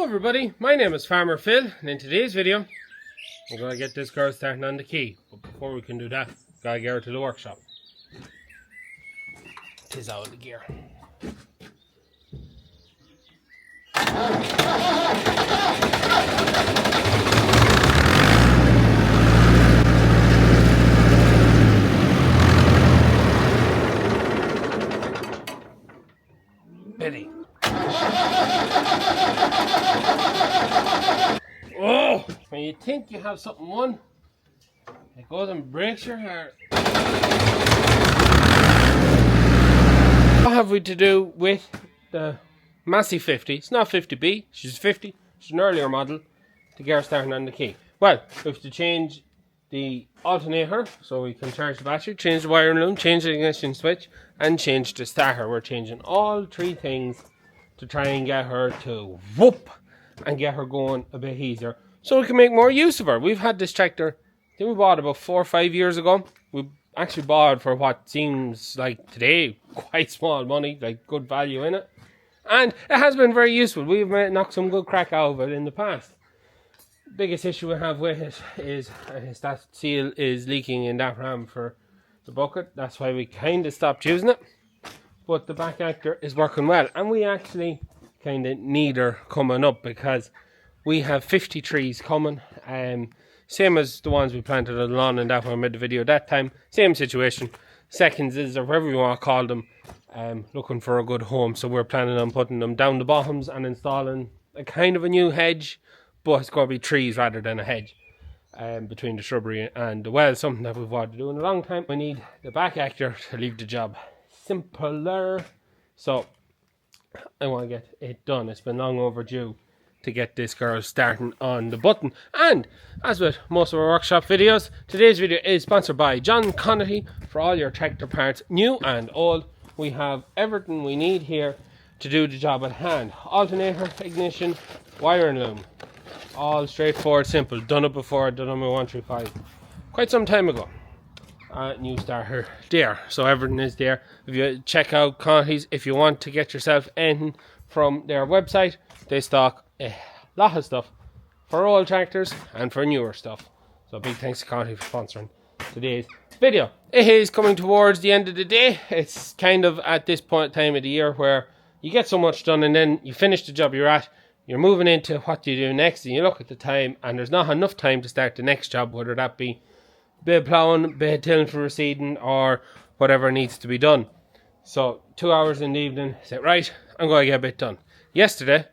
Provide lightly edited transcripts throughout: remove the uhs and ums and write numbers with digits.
everybody, my name is Farmer Phil, and in today's video we're going to get this girl starting on the key. But before we can do that, gotta get her to the workshop. Tis out of the gear. Betty. Oh, when you think you have something won, it goes and breaks your heart. What have we to do with the Massey 50? It's not 50B, she's 50, she's an earlier model, to get her starting on the key. Well, we have to change the alternator so we can charge the battery, change the wiring loom, change the ignition switch, and change the starter. We're changing all three things to try and get her to whoop and get her going a bit easier so we can make more use of her. We've had this tractor, I think we bought it about 4 or 5 years ago. We actually bought it for what seems like today quite small money, like good value in it. And it has been very useful. We've knocked some good crack out of it in the past. Biggest issue we have with it is that seal is leaking in that ram for the bucket. That's why we kind of stopped using it. But the back actor is working well, and we actually kind of need her coming up because we have 50 trees coming. Same as the ones we planted on the lawn and that when I made the video that time. Same situation. Seconds is, or whatever you want to call them, looking for a good home. So we're planning on putting them down the bottoms and installing a kind of a new hedge, but it's going to be trees rather than a hedge between the shrubbery and the well. Something that we've wanted to do in a long time. We need the back actor to leave the job simpler. So I want to get it done. It's been long overdue to get this girl starting on the button. And as with most of our workshop videos, today's video is sponsored by John Connolly for all your tractor parts, new and old. We have everything we need here to do the job at hand. Alternator, ignition, wire and loom. All straightforward, simple. Done it before, done it on my 135 quite some time ago. New starter there, so everything is there. If you check out Connolly's, if you want to get yourself anything from their website, they stock a lot of stuff for old tractors and for newer stuff. So big thanks to Connolly for sponsoring today's video. It is coming towards the end of the day. It's kind of at this point time of the year where you get so much done and then you finish the job you're at, you're moving into what do you do next, and you look at the time and there's not enough time to start the next job, whether that be bit of ploughing, bit of tilling for reseeding, or whatever needs to be done. So 2 hours in the evening, say right, I'm going to get a bit done. Yesterday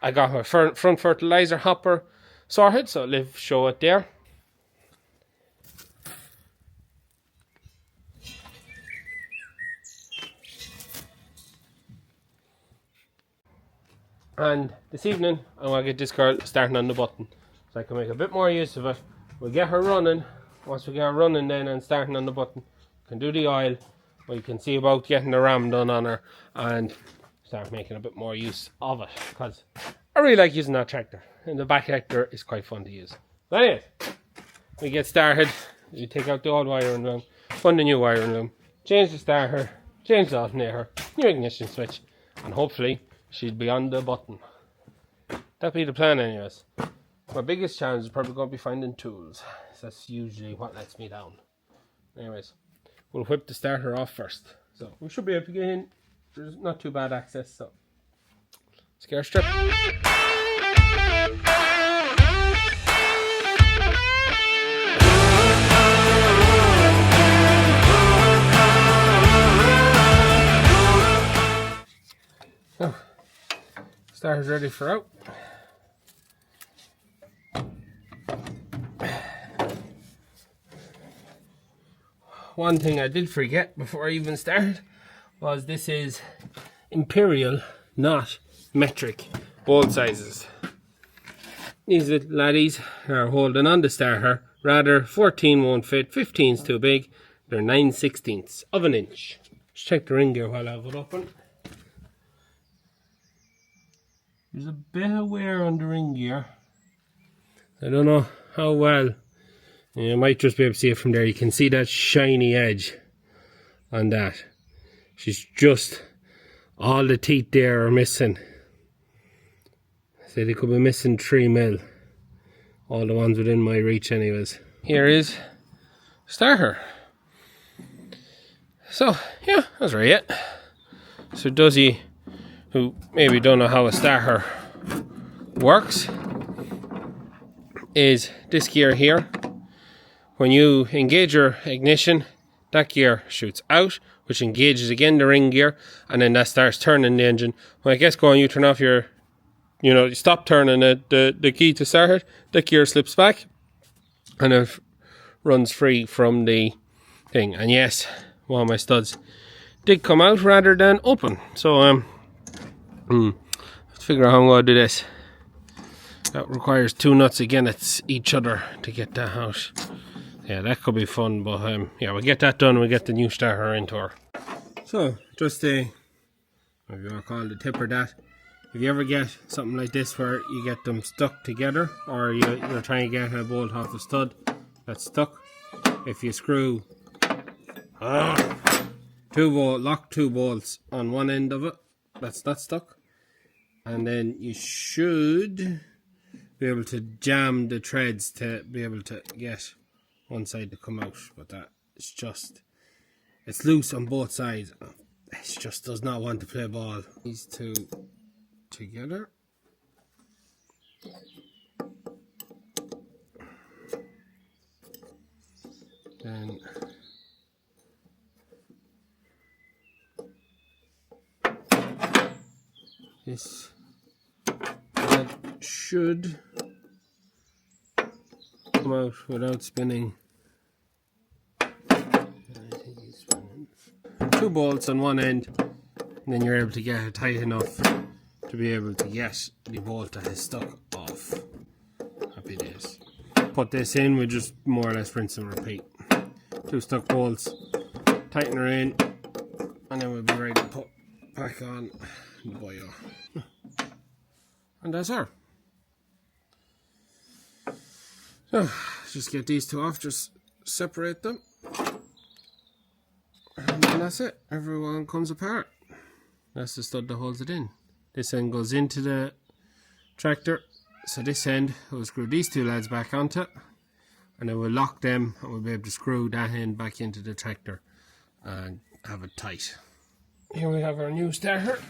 I got my front fertilizer hopper sorted, so I'll show it there. And this evening I want to get this girl starting on the button so I can make a bit more use of it. We'll get her running. Once we get her running then and starting on the button, we can do the oil. We can see about getting the ram done on her and start making a bit more use of it, because I really like using that tractor and the back actor is quite fun to use. But anyways, we get started. We take out the old wiring loom, put in the new wiring loom, change the starter, change the alternator, new ignition switch, and hopefully she'll be on the button. That'll be the plan anyways. My biggest challenge is probably going to be finding tools. That's usually what lets me down. Anyways, we'll whip the starter off first. So we should be able to get in. There's not too bad access, so let's get our strip. So, starter's ready for out. One thing I did forget before I even started was this is imperial, not metric bolt sizes. These little laddies are holding on the starter. Rather, 14 won't fit, 15's too big. They're 9/16 of an inch. Let's check the ring gear while I have it open. There's a bit of wear on the ring gear. I don't know how well. You might just be able to see it from there. You can see that shiny edge on that. She's just, all the teeth there are missing. So they could be missing 3 mil. All the ones within my reach anyways. Here is starter. So yeah, that's right it. So Duzzy, who maybe don't know how a starter works, is this gear here. When you engage your ignition, that gear shoots out, which engages again the ring gear, and then that starts turning the engine. When it gets going, you turn off your, you stop turning the key to start it, the gear slips back, and it runs free from the thing. And yes, one of my studs did come out rather than open. So let's figure out how I'm going to do this. That requires 2 nuts against each other to get that out. Yeah, that could be fun, but yeah, we'll get that done and we'll get the new starter into her. So, just a, if you want to call it a tip or that, if you ever get something like this where you get them stuck together, or you're trying to get a bolt off the stud that's stuck, if you screw lock 2 bolts on one end of it, that's not stuck, and then you should be able to jam the threads to be able to get one side to come out, but that it's just, it's loose on both sides. It just does not want to play ball. These 2 together. Then this thread should come out without spinning. 2 bolts on one end, and then you're able to get it tight enough to be able to get the bolt that is stuck off. Happy days. Put this in, we just more or less rinse and repeat. 2 stuck bolts, tighten her in, and then we'll be ready to put back on the boyo. And that's her. So, just get these 2 off, just separate them. And then that's it. Everyone comes apart. That's the stud that holds it in. This end goes into the tractor. So this end, we'll screw these 2 lads back onto it. And then we'll lock them and we'll be able to screw that end back into the tractor and have it tight. Here we have our new starter.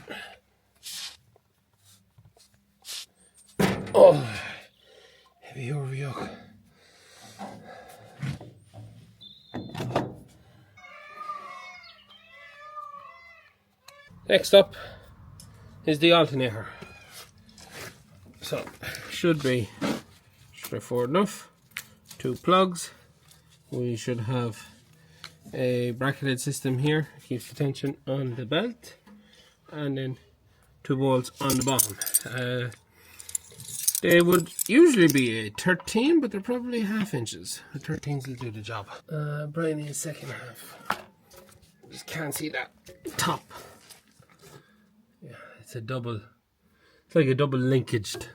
Oh, heavy over yoke. Next up is the alternator. So, should be straightforward enough. 2 plugs. We should have a bracketed system here, keeps the tension on the belt, and then 2 bolts on the bottom. They would usually be a 13, but they're probably 1/2 inches. The 13s will do the job. Brian is 2nd half. Just can't see that top. Yeah, it's a double. It's like a double linkaged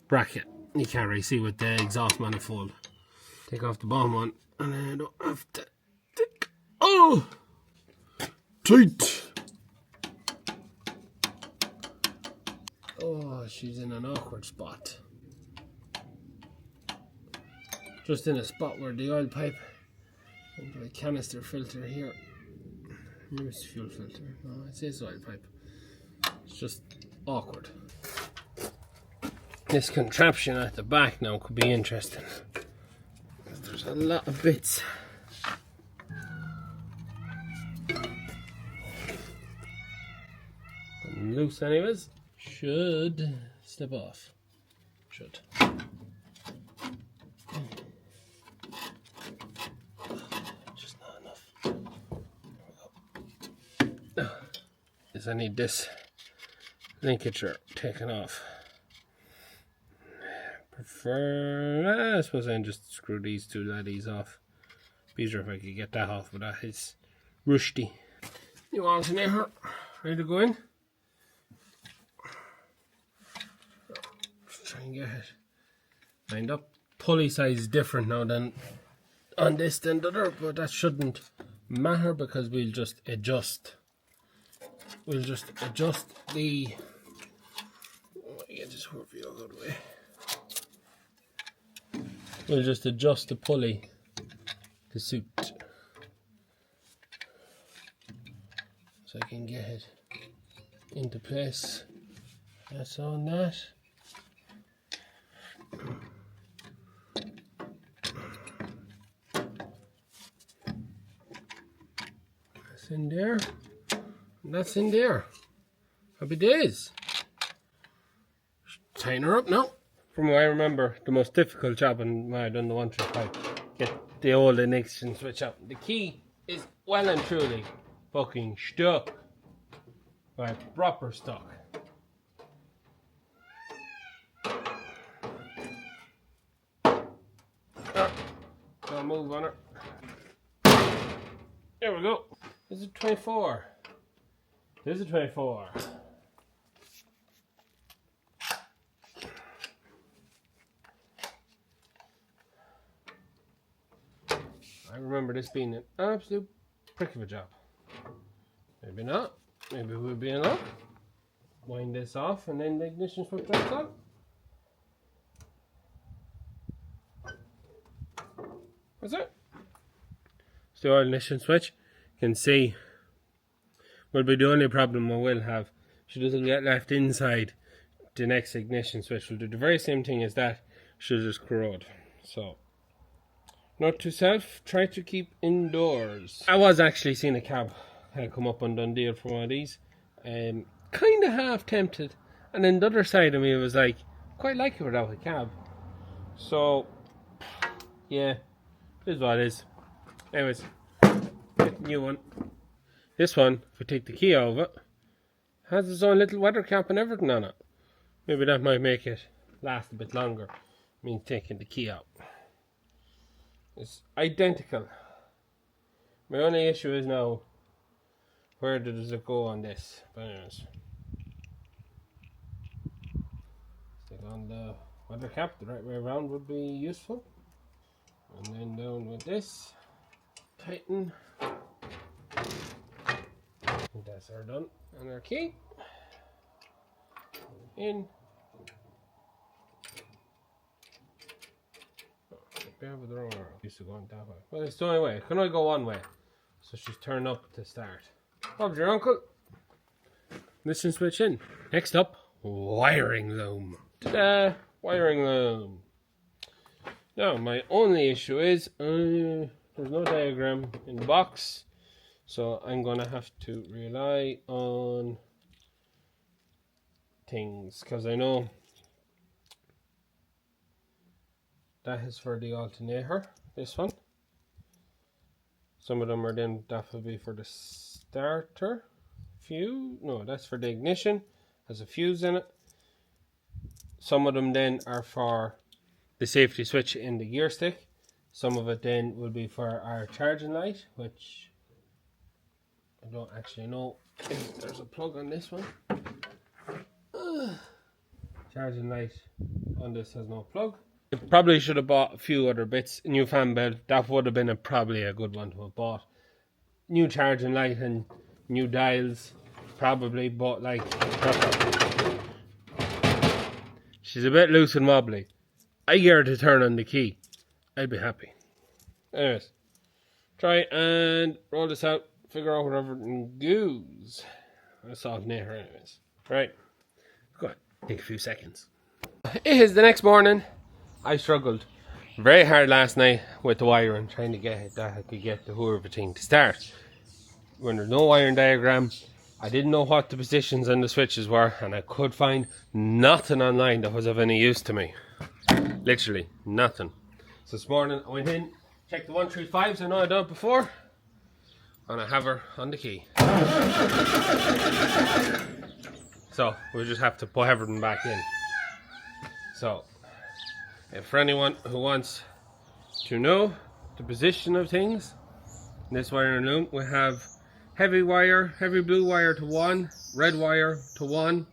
bracket. You can't really see with the exhaust manifold. Take off the bottom one, and then I don't have to take. Oh, tight. Oh, she's in an awkward spot. Just in a spot where the oil pipe and the canister filter here. Maybe it's fuel filter. No, it says oil pipe. It's just awkward. This contraption at the back now could be interesting. There's a lot of bits. Loose anyways. Should slip off. Should. Just not enough. Yes, I need this linkage taken off. I suppose I can just screw these 2 laddies off. Be easier if I could get that off, but that is rusty. New alternator, ready to go in? Just try and get it lined up. Pulley size is different now than on this than the other, but that shouldn't matter because we'll just adjust. We'll just adjust the. Get this swerve you a good way. We'll just adjust the pulley to suit, so I can get it into place. That's on that. That's in there. And that's in there. Happy days. Tighten her up now. From what I remember, the most difficult job when I done the 135, get the old ignition switch out. The key is well and truly fucking stuck. Like proper stuck. Don't move on it. There we go. This is 24. This is 24. I remember this being an absolute prick of a job. Maybe not. Maybe we'll be in luck. Wind this off and then the ignition switch drops on. That's it. It's the oil ignition switch. You can see will be the only problem I will have. She doesn't get left inside. The next ignition switch will do the very same thing as that. She'll just corrode. So, note to self, try to keep indoors. I was actually seeing a cab come up on Dundee for one of these. Kind of half tempted. And then the other side of me was like, quite like it without a cab. So, yeah, this is what it is. Anyways, get a new one. This one, if we take the key out of it, has its own little weather cap and everything on it. Maybe that might make it last a bit longer. I mean, taking the key out. It's identical. My only issue is now, where does it go on this? But anyways, stick on the weather cap the right way around would be useful. And then down with this, tighten. And that's our done. And our key in. With the wrong arrow. Used to going that way. Well, it's the only way. It can only go one way. So she's turned up to start. Bob's your uncle. Ignition switch in. Next up, wiring loom. Ta-da! Wiring loom. Now, my only issue is there's no diagram in the box. So I'm going to have to rely on things. Because I know that is for the alternator, this one. Some of them are then, that will be for the starter. Fuse, no, that's for the ignition. Has a fuse in it. Some of them then are for the safety switch in the gear stick. Some of it then will be for our charging light, which I don't actually know if there's a plug on this one. Charging light on this has no plug. Probably should have bought a few other bits. New fan belt, that would have been probably a good one to have bought. New charging light and new dials, probably, but like, she's a bit loose and wobbly. I get her to turn on the key, I'd be happy. Anyways, try and roll this out, figure out whatever it goes. That's alternator anyways. Right, go on, take a few seconds. It is the next morning. I struggled very hard last night with the wiring, trying to get that I could get the whole thing to start. When there's no wiring diagram, I didn't know what the positions and the switches were, and I could find nothing online that was of any use to me. Literally nothing. So this morning I went in, checked the 135s, I know I'd done it before, and I have her on the key. So we just have to put everything back in. So, and for anyone who wants to know the position of things, in this wiring loom we have heavy blue wire to 1, red wire to 1,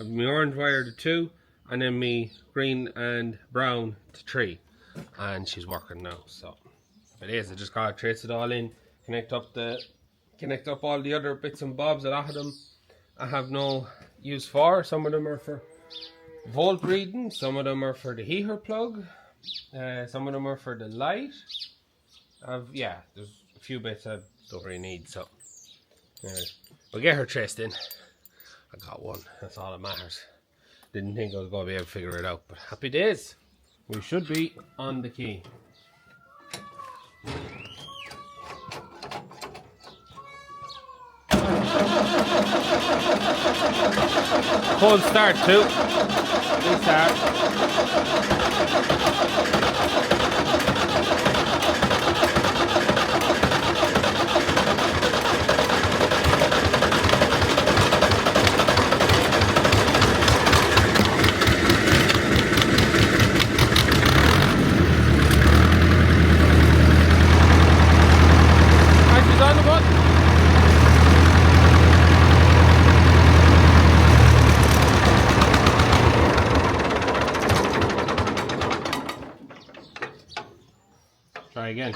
my orange wire to 2, and then me green and brown to 3. And she's working now, so it is. I just gotta trace it all in, connect up all the other bits and bobs. A lot of them I have no use for. Some of them are for volt reading. Some of them are for the heater plug. Some of them are for the light. Yeah, there's a few bits I don't really need, so we'll get her traced in. I got one, that's all that matters. Didn't think I was going to be able to figure it out, but happy days. We should be on the key. Cold start too. Restart. She's on the button. Try again.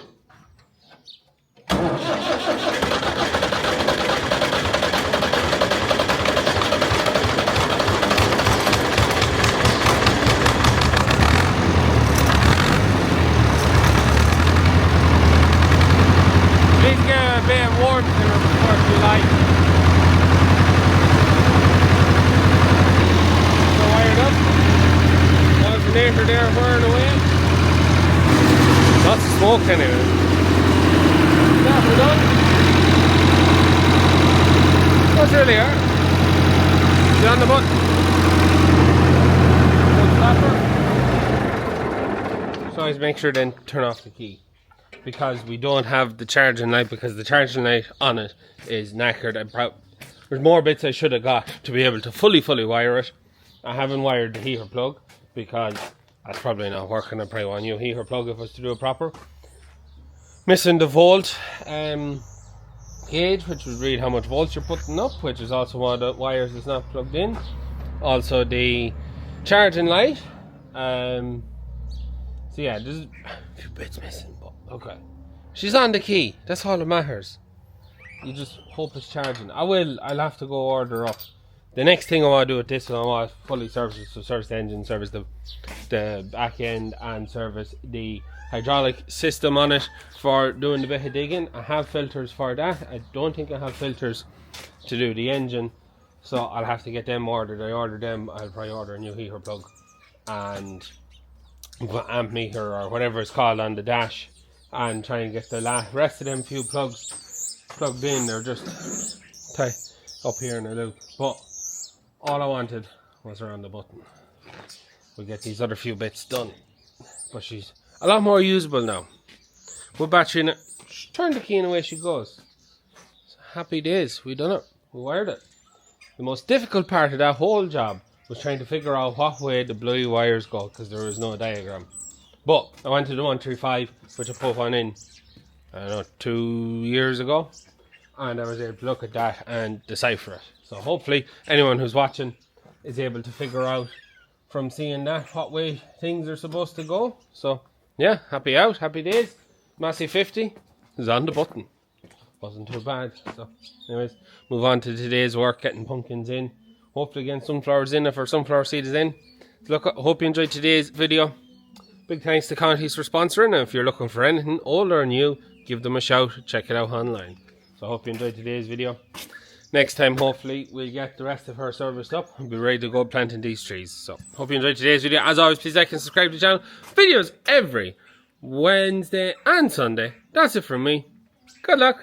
Please get a bit of warmth in her before she lights. So wired up. Alternator there whirring away. Lots of smoke anyway. Yeah, we're done. That's really hard. She's on the button. So always make sure then turn off the key. Because we don't have the charging light, because the charging light on it is knackered. There's more bits I should have got to be able to fully wire it. I haven't wired the heater plug because that's probably not working. I probably want a new heater plug if I was to do it proper. Missing the volt gauge, which would read how much volts you're putting up, which is also one of the wires that's not plugged in. Also the charging light. So yeah, there's a few bits missing, but okay. She's on the key. That's all that matters. You just hope it's charging. I'll have to go order up. The next thing I want to do with this one, I want to fully service it. So service the engine, service the back end, and service the hydraulic system on it for doing the bit of digging. I have filters for that. I don't think I have filters to do the engine, so I'll have to get them ordered. I ordered them. I'll probably order a new heater plug and amp meter or whatever it's called on the dash, and try and get the rest of them few plugs plugged in. They're just tight up here in the loop, but all I wanted was around the button. We'll get these other few bits done, but she's a lot more usable now. With battery in it, turn the key and away she goes. So happy days, we done it, we wired it. The most difficult part of that whole job was trying to figure out what way the blue wires go, because there was no diagram. But I went to the 135, which I put one in, I don't know, 2 years ago, and I was able to look at that and decipher it. So hopefully anyone who's watching is able to figure out from seeing that what way things are supposed to go. So yeah, happy days. Massey 50 is on the button. Wasn't too bad. So anyways, move on to today's work, getting pumpkins in. Hopefully getting sunflowers in if our sunflower seed is in. Look, I hope you enjoyed today's video. Big thanks to Conti's for sponsoring, and if you're looking for anything old or new, give them a shout, check it out online. So I hope you enjoyed today's video. Next time hopefully we'll get the rest of her serviced up and be ready to go planting these trees. So hope you enjoyed today's video. As always, please like and subscribe to the channel. Videos every Wednesday and Sunday. That's it from me. Good luck.